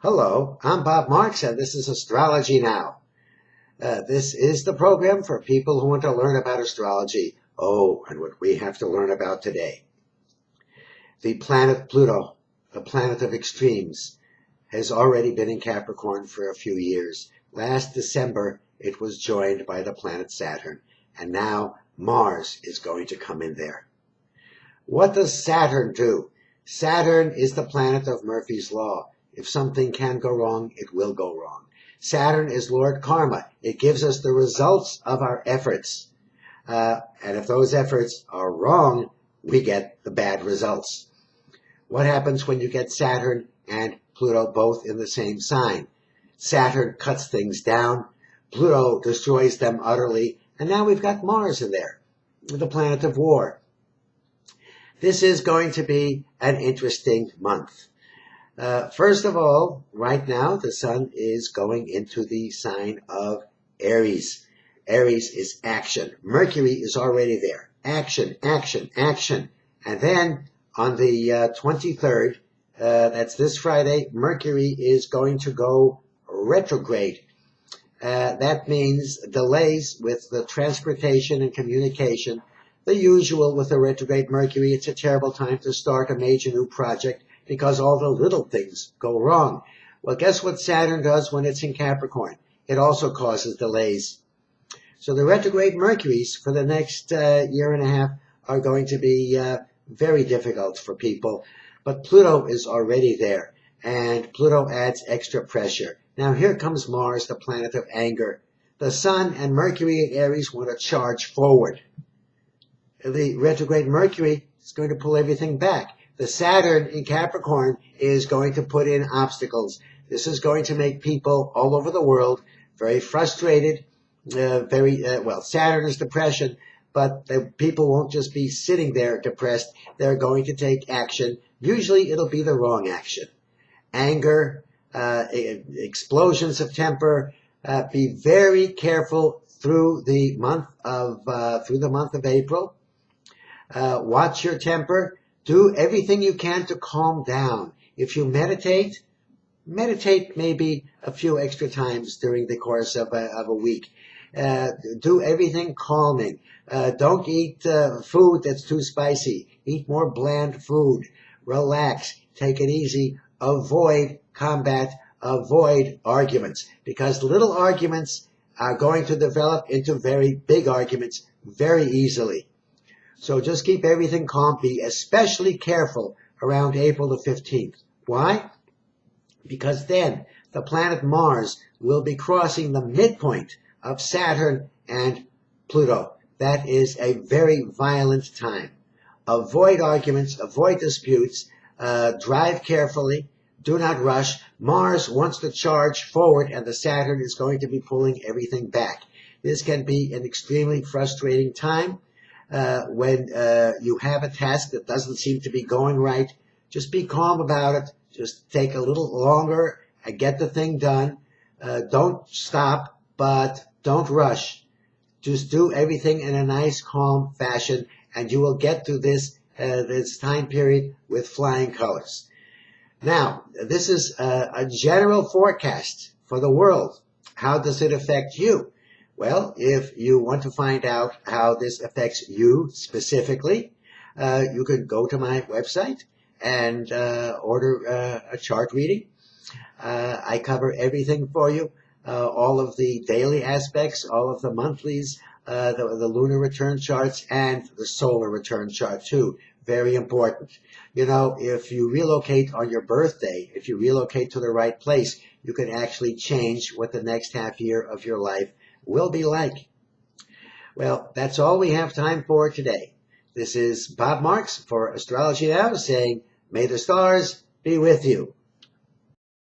Hello, I'm Bob Marks, and this is Astrology Now. This is the program for people who want to learn about astrology. Oh, and what we have to learn about today. The planet Pluto, the planet of extremes, has already been in Capricorn for a few years. Last December, it was joined by the planet Saturn, and now Mars is going to come in there. What does Saturn do? Saturn is the planet of Murphy's Law. If something can go wrong, it will go wrong. Saturn is Lord Karma. It gives us the results of our efforts. And if those efforts are wrong, we get the bad results. What happens when you get Saturn and Pluto both in the same sign? Saturn cuts things down. Pluto destroys them utterly. And now we've got Mars in there, the planet of war. This is going to be an interesting month. First of all, right now, the sun is going into the sign of Aries. Aries is action. Mercury is already there. Action, action, action. And then on the 23rd, that's this Friday, Mercury is going to go retrograde. That means delays with the transportation and communication. The usual with the retrograde Mercury, it's a terrible time to start a major new project, because all the little things go wrong. Well, guess what Saturn does when it's in Capricorn? It also causes delays. So the retrograde Mercuries for the next year and a half are going to be very difficult for people. But Pluto is already there, and Pluto adds extra pressure. Now here comes Mars, the planet of anger. The Sun and Mercury in Aries want to charge forward. The retrograde Mercury is going to pull everything back. The Saturn in Capricorn is going to put in obstacles. This is going to make people all over the world very frustrated. Saturn is depression, but the people won't just be sitting there depressed. They're going to take action. Usually it'll be the wrong action. Anger, explosions of temper. Be very careful through the month of April. Watch your temper. Do everything you can to calm down. If you meditate maybe a few extra times during the course of a week. Do everything calming. Don't eat food that's too spicy. Eat more bland food. Relax. Take it easy. Avoid combat. Avoid arguments. Because little arguments are going to develop into very big arguments very easily. So just keep everything calm. Be especially careful around April the 15th. Why? Because then the planet Mars will be crossing the midpoint of Saturn and Pluto. That is a very violent time. Avoid arguments, avoid disputes, drive carefully, do not rush. Mars wants to charge forward, and the Saturn is going to be pulling everything back. This can be an extremely frustrating time. When you have a task that doesn't seem to be going right, just be calm about it. Just take a little longer and get the thing done. Don't stop, but don't rush. Just do everything in a nice, calm fashion, and you will get through this time period with flying colors. Now, this is a general forecast for the world. How does it affect you? Well, if you want to find out how this affects you specifically, you can go to my website and order a chart reading. I cover everything for you, all of the daily aspects, all of the monthlies, the lunar return charts, and the solar return chart too. Very important. You know, if you relocate on your birthday, if you relocate to the right place, you can actually change what the next half year of your life will be like. Well, that's all we have time for today. This is Bob Marks for Astrology Now saying, may the stars be with you.